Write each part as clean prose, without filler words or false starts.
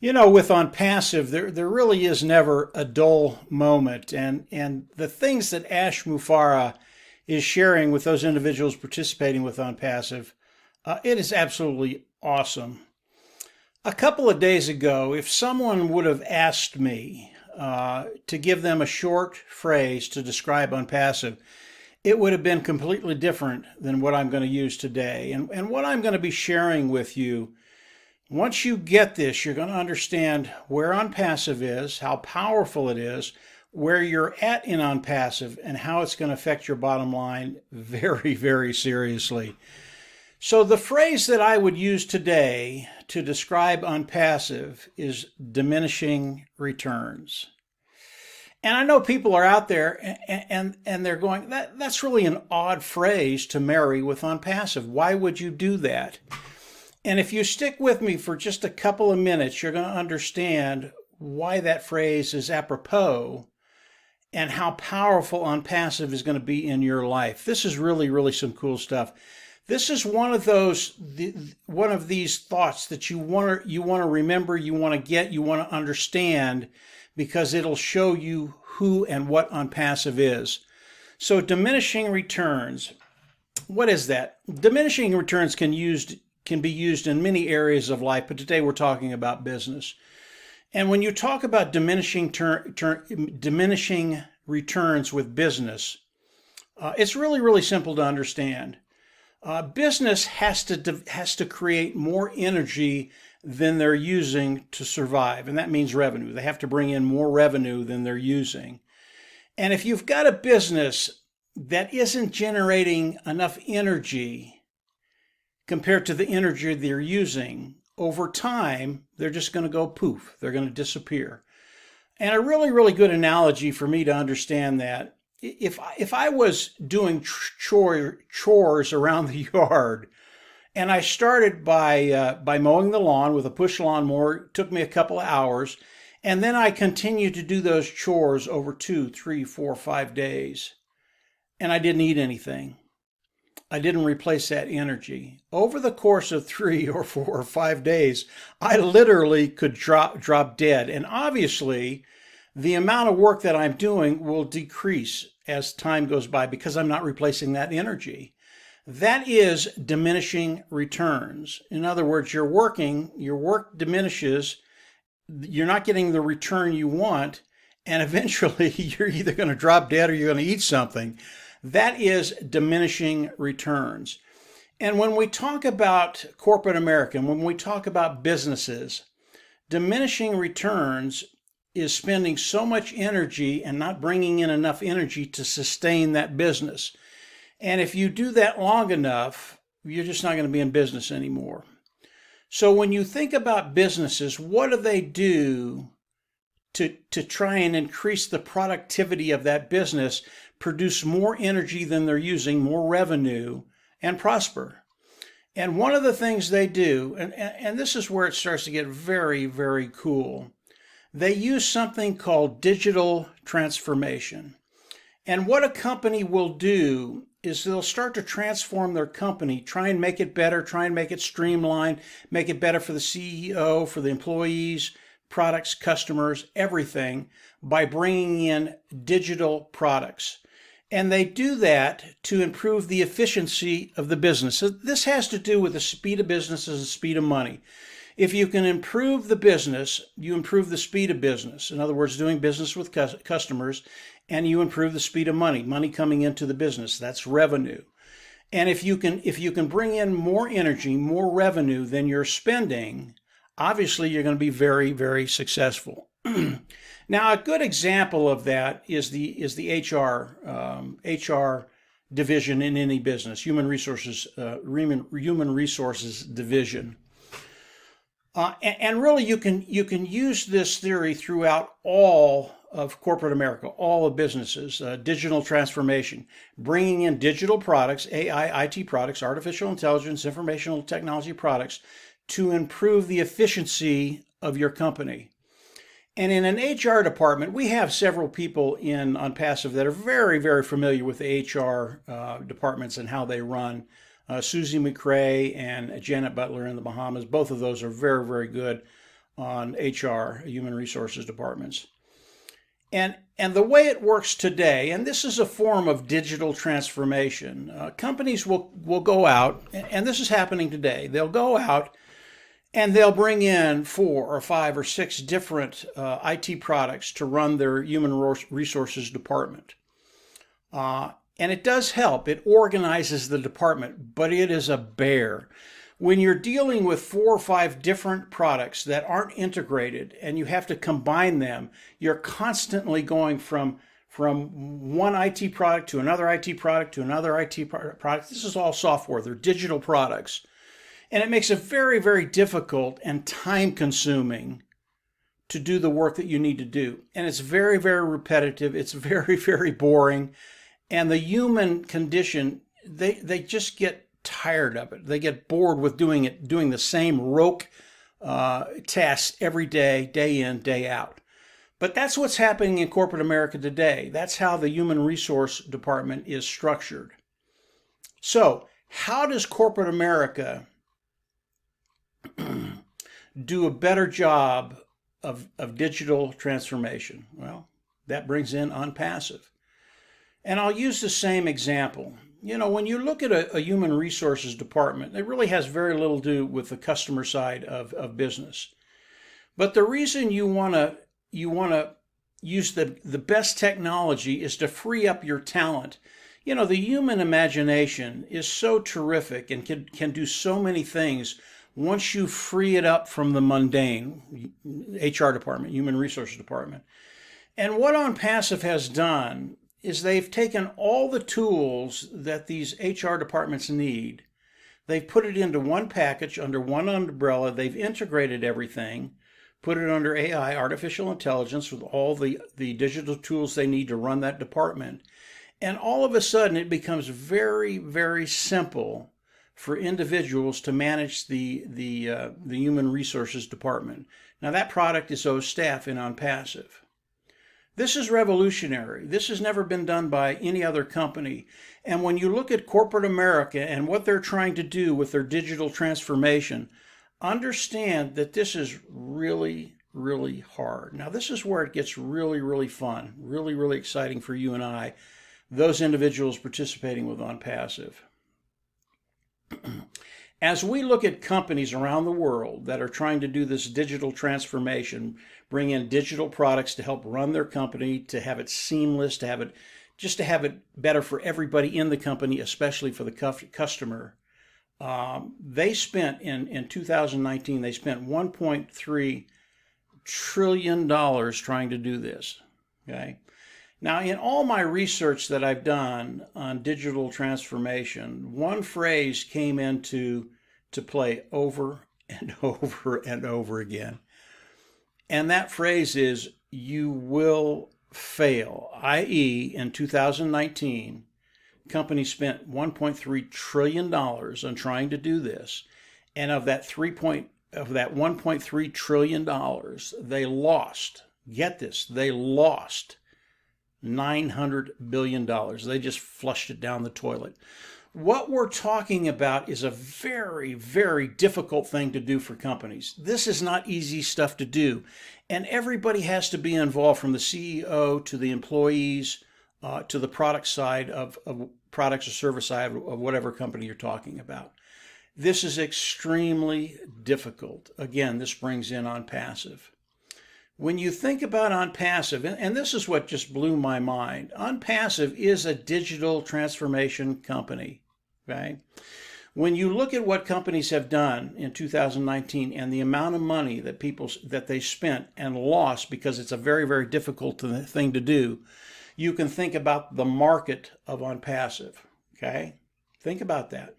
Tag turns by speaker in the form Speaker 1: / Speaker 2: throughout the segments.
Speaker 1: You know, with OnPassive, there really is never a dull moment. And the things that Ash Mufareh is sharing with those individuals participating with OnPassive, it is absolutely awesome. A couple of days ago, if someone would have asked me to give them a short phrase to describe OnPassive, it would have been completely different than what I'm going to use today. And what I'm going to be sharing with you, once you get this, you're going to understand where OnPassive is, how powerful it is, where you're at in OnPassive, and how it's going to affect your bottom line very, very seriously. So the phrase that I would use today to describe OnPassive is diminishing returns. And I know people are out there and they're going, that's really an odd phrase to marry with OnPassive. Why would you do that? And if you stick with me for just a couple of minutes, you're going to understand why that phrase is apropos and how powerful OnPassive is going to be in your life. This is really, really some cool stuff. This is one of these thoughts that you want to remember, you want to get, you want to understand, because it'll show you who and what OnPassive is. So diminishing returns, what is that? Diminishing returns can be used in many areas of life, but today we're talking about business. And when you talk about diminishing returns with business, it's really, really simple to understand. Business has to create more energy than they're using to survive, and that means revenue. They have to bring in more revenue than they're using. And if you've got a business that isn't generating enough energy compared to the energy they're using, over time, they're just going to go poof. They're going to disappear. And a really, really good analogy for me to understand that, if I was doing chores around the yard, and I started by mowing the lawn with a push lawnmower, it took me a couple of hours, and then I continued to do those chores over 2, 3, 4, 5 days, and I didn't eat anything. I didn't replace that energy. Over the course of 3 or 4 or 5 days, I literally could drop dead. And obviously, the amount of work that I'm doing will decrease as time goes by because I'm not replacing that energy. That is diminishing returns. In other words, your work diminishes, you're not getting the return you want, and eventually you're either going to drop dead or you're going to eat something. That is diminishing returns. And when we talk about corporate America, when we talk about businesses, diminishing returns is spending so much energy and not bringing in enough energy to sustain that business. And if you do that long enough, you're just not going to be in business anymore. So when you think about businesses, what do they do to try and increase the productivity of that business, produce more energy than they're using, more revenue, and prosper? And one of the things they do, and this is where it starts to get very, very cool, they use something called digital transformation. And what a company will do is they'll start to transform their company, try and make it better, try and make it streamlined, make it better for the CEO, for the employees, products, customers, everything, by bringing in digital products. And they do that to improve the efficiency of the business. So this has to do with the speed of business and the speed of money. If you can improve the business, you improve the speed of business. In other words, doing business with customers, and you improve the speed of money coming into the business. That's revenue. And if you can bring in more energy, more revenue than you're spending, obviously you're going to be very, very successful. Now, a good example of that is the HR division in any business, human resources division. And really, you can use this theory throughout all of corporate America, all of businesses. Digital transformation, bringing in digital products, AI, IT products, artificial intelligence, informational technology products, to improve the efficiency of your company. And in an HR department, we have several people in OnPassive that are very, very familiar with the HR departments and how they run. Susie McRae and Janet Butler in the Bahamas, both of those are very, very good on HR, human resources departments. And the way it works today, and this is a form of digital transformation, companies will go out, and this is happening today. They'll go out and they'll bring in 4 or 5 or 6 different IT products to run their human resources department. And it does help. It organizes the department, but it is a bear. When you're dealing with 4 or 5 different products that aren't integrated and you have to combine them, you're constantly going from one IT product to another IT product to another IT product. This is all software. They're digital products. And it makes it very, very difficult and time-consuming to do the work that you need to do. And it's very, very repetitive. It's very, very boring. And the human condition, they just get tired of it. They get bored with doing the same rote tasks every day, day in, day out. But that's what's happening in corporate America today. That's how the human resource department is structured. So how does corporate America do a better job of digital transformation? Well, that brings in OnPassive. And I'll use the same example. You know, when you look at a human resources department, it really has very little to do with the customer side of business. But the reason you want to use the best technology is to free up your talent. You know, the human imagination is so terrific and can do so many things once you free it up from the mundane HR department, human resources department. And what OnPassive has done is they've taken all the tools that these HR departments need. They've put it into one package under one umbrella. They've integrated everything, put it under AI, artificial intelligence, with all the digital tools they need to run that department. And all of a sudden, it becomes very, very simple for individuals to manage the human resources department. Now, that product is OStaff in OnPassive. This is revolutionary. This has never been done by any other company. And when you look at corporate America and what they're trying to do with their digital transformation, understand that this is really, really hard. Now, this is where it gets really, really fun, really, really exciting for you and I, those individuals participating with OnPassive. As we look at companies around the world that are trying to do this digital transformation, bring in digital products to help run their company, to have it seamless, to have it better for everybody in the company, especially for the customer, they spent in 2019, they spent $1.3 trillion trying to do this. Okay. Now, in all my research that I've done on digital transformation, one phrase came into play over and over and over again. And that phrase is, you will fail, i.e., in 2019, companies spent $1.3 trillion on trying to do this. And of that $1.3 trillion, they lost, get this, they lost $900 billion. They just flushed it down the toilet. What we're talking about is a very, very difficult thing to do for companies. This is not easy stuff to do. And everybody has to be involved, from the CEO to the employees to the product side of products or service side of whatever company you're talking about. This is extremely difficult. Again, this brings in OnPassive. When you think about OnPassive, and this is what just blew my mind, OnPassive is a digital transformation company, okay? When you look at what companies have done in 2019 and the amount of money that they spent and lost because it's a very, very difficult thing to do, you can think about the market of OnPassive, okay? Think about that.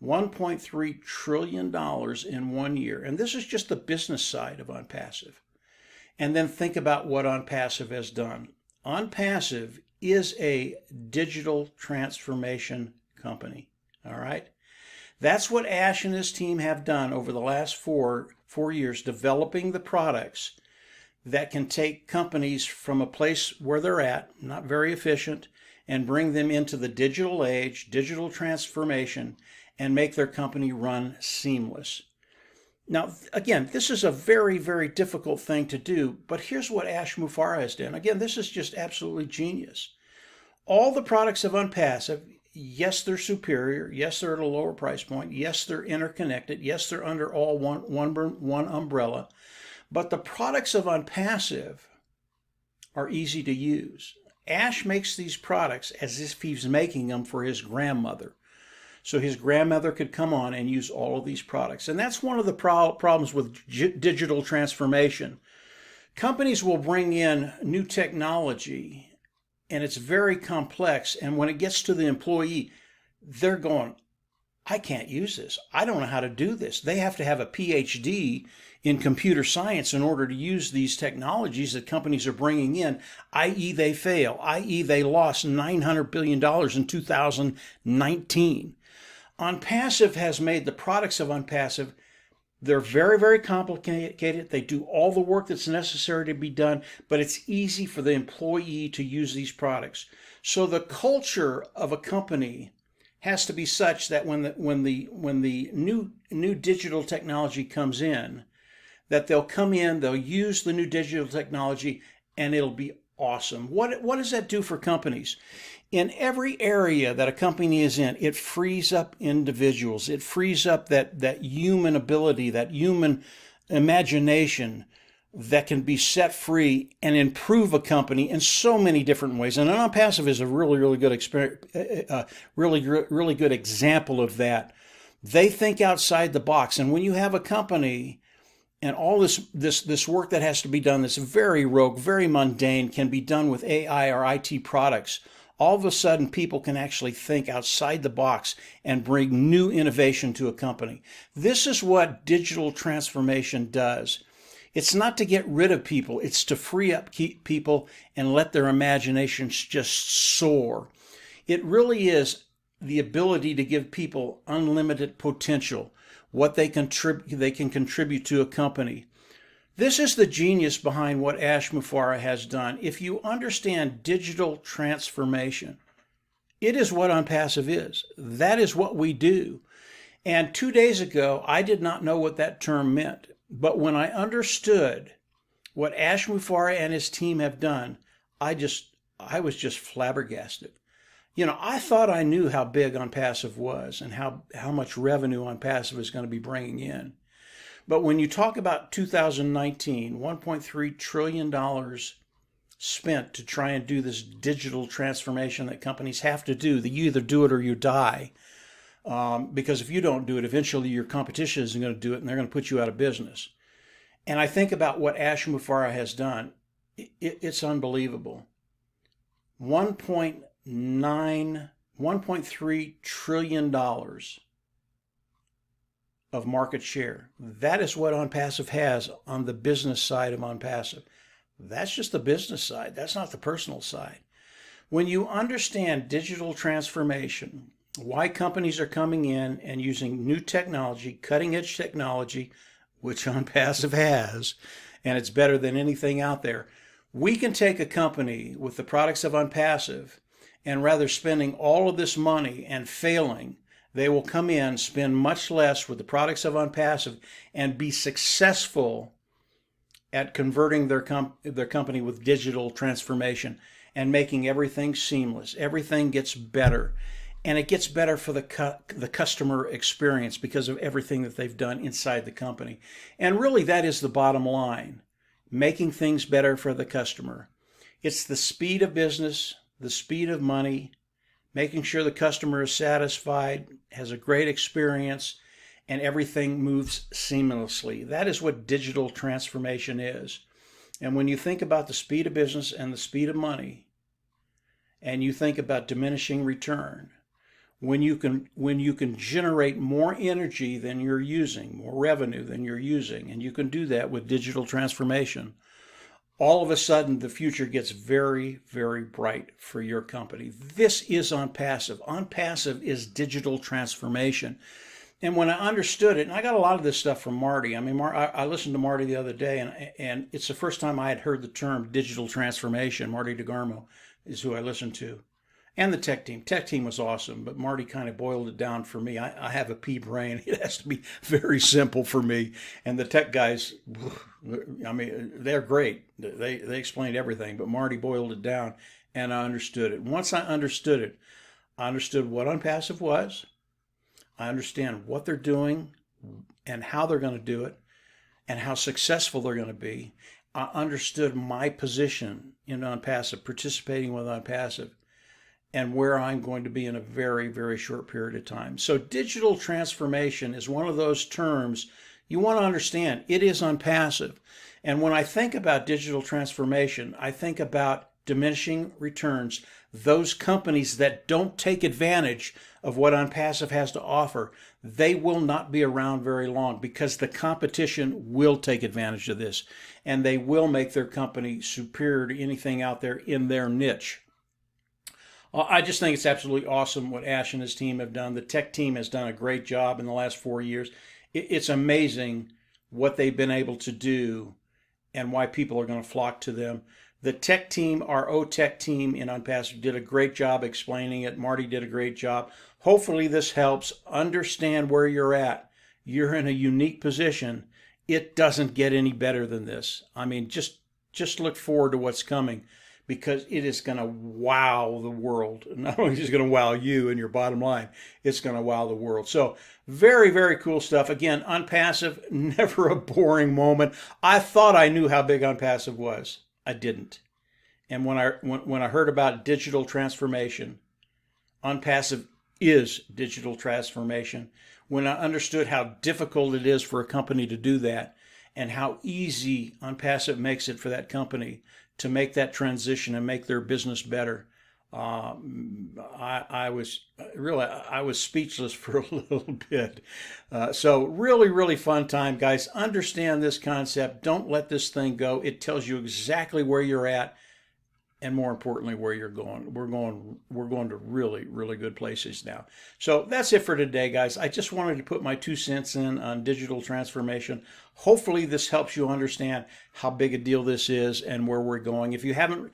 Speaker 1: $1.3 trillion in 1 year. And this is just the business side of OnPassive. And then think about what OnPassive has done. OnPassive is a digital transformation company, all right? That's what Ash and his team have done over the last four years, developing the products that can take companies from a place where they're at, not very efficient, and bring them into the digital age, digital transformation, and make their company run seamless. Now, again, this is a very, very difficult thing to do, but here's what Ash Mufareh has done. Again, this is just absolutely genius. All the products of OnPassive, yes, they're superior. Yes, they're at a lower price point. Yes, they're interconnected. Yes, they're under all one umbrella. But the products of OnPassive are easy to use. Ash makes these products as if he's making them for his grandmother. So his grandmother could come on and use all of these products. And that's one of the problems with digital transformation. Companies will bring in new technology and it's very complex. And when it gets to the employee, they're going, I can't use this. I don't know how to do this. They have to have a PhD in computer science in order to use these technologies that companies are bringing in, i.e. they fail, i.e. they lost $900 billion in 2019. OnPassive has made the products of OnPassive, they're very, very complicated. They do all the work that's necessary to be done, but it's easy for the employee to use these products. So the culture of a company has to be such that when the new digital technology comes in, that they'll come in, they'll use the new digital technology, and it'll be awesome. What does that do for companies? In every area that a company is in, it frees up individuals. It frees up that human ability, that human imagination that can be set free and improve a company in so many different ways. And OnPassive is a really good really good example of that. They think outside the box. And when you have a company and all this work that has to be done, that's very rogue, very mundane, can be done with AI or IT products, all of a sudden people can actually think outside the box and bring new innovation to a company. This is what digital transformation does. It's not to get rid of people, it's to free up people and let their imaginations just soar. It really is the ability to give people unlimited potential, what they can contribute to a company. This is the genius behind what Ash Mufareh has done. If you understand digital transformation, it is what OnPassive is. That is what we do. And 2 days ago, I did not know what that term meant. But when I understood what Ash Mufareh and his team have done, I was just flabbergasted. You know, I thought I knew how big OnPassive was and how much revenue OnPassive is going to be bringing in. But when you talk about 2019, $1.3 trillion spent to try and do this digital transformation that companies have to do, that you either do it or you die. Because if you don't do it, eventually your competition isn't going to do it and they're going to put you out of business. And I think about what Ash Mufareh has done. It's unbelievable. $1.3 trillion of market share. That is what OnPassive has on the business side of OnPassive. That's just the business side. That's not the personal side. When you understand digital transformation, why companies are coming in and using new technology, cutting edge technology, which OnPassive has, and it's better than anything out there. We can take a company with the products of OnPassive and rather spending all of this money and failing, they will come in, spend much less with the products of OnPassive and be successful at converting their company with digital transformation and making everything seamless. Everything gets better. And it gets better for the customer experience because of everything that they've done inside the company. And really, that is the bottom line, making things better for the customer. It's the speed of business, the speed of money, making sure the customer is satisfied, has a great experience, and everything moves seamlessly. That is what digital transformation is. And when you think about the speed of business and the speed of money, and you think about diminishing return, when you can generate more energy than you're using, more revenue than you're using, and you can do that with digital transformation, all of a sudden the future gets very, very bright for your company. This is OnPassive. OnPassive is digital transformation. And when I understood it, and I got a lot of this stuff from Marty. I mean, I listened to Marty the other day, and it's the first time I had heard the term digital transformation. Marty DeGarmo is who I listened to. and the tech team. Tech team was awesome, but Marty kind of boiled it down for me. I have a pea brain. It has to be very simple for me. And the tech guys, I mean, they're great. They explained everything, but Marty boiled it down, and I understood it. Once I understood it, I understood what OnPassive was. I understand what they're doing and how they're going to do it and how successful they're going to be. I understood my position in OnPassive, participating with OnPassive, and where I'm going to be in a very, very short period of time. So digital transformation is one of those terms you want to understand. It is OnPassive. And when I think about digital transformation, I think about diminishing returns, those companies that don't take advantage of what OnPassive has to offer. They will not be around very long because the competition will take advantage of this, and they will make their company superior to anything out there in their niche. I just think it's absolutely awesome what Ash and his team have done. The tech team has done a great job in the last 4 years. It's amazing what they've been able to do and why people are going to flock to them. The tech team, our O-Tech team in OnPassive, did a great job explaining it. Marty did a great job. Hopefully this helps understand where you're at. You're in a unique position. It doesn't get any better than this. I mean, just look forward to what's coming, because it is going to wow the world. Not only is it going to wow you and your bottom line, it's going to wow the world. So very, very cool stuff. Again, OnPassive, never a boring moment. I thought I knew how big OnPassive was. I didn't. And when I heard about digital transformation, OnPassive is digital transformation. When I understood how difficult it is for a company to do that, and how easy OnPassive makes it for that company to make that transition and make their business better, I was speechless for a little bit. So really, really fun time, guys. Understand this concept. Don't let this thing go. It tells you exactly where you're at, and more importantly, where you're going. We're going to really, really good places now. So that's it for today, guys. I just wanted to put my 2 cents in on digital transformation. Hopefully this helps you understand how big a deal this is and where we're going. If you haven't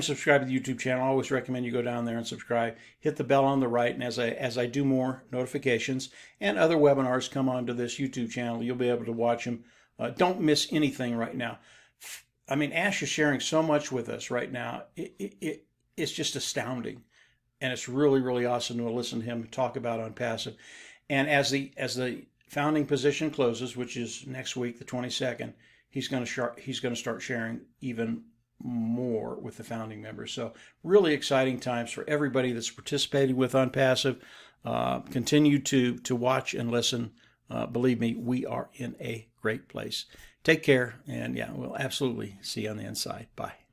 Speaker 1: subscribed to the YouTube channel, I always recommend you go down there and subscribe. Hit the bell on the right, and as I do more notifications and other webinars come onto this YouTube channel, you'll be able to watch them. Don't miss anything right now. I mean, Ash is sharing so much with us right now. It's just astounding. And it's really, really awesome to listen to him talk about OnPassive. And as the founding position closes, which is next week, the 22nd, he's going to start sharing even more with the founding members. So really exciting times for everybody that's participating with OnPassive. Continue to watch and listen. Believe me, we are in a great place. Take care, and yeah, we'll absolutely see you on the inside. Bye.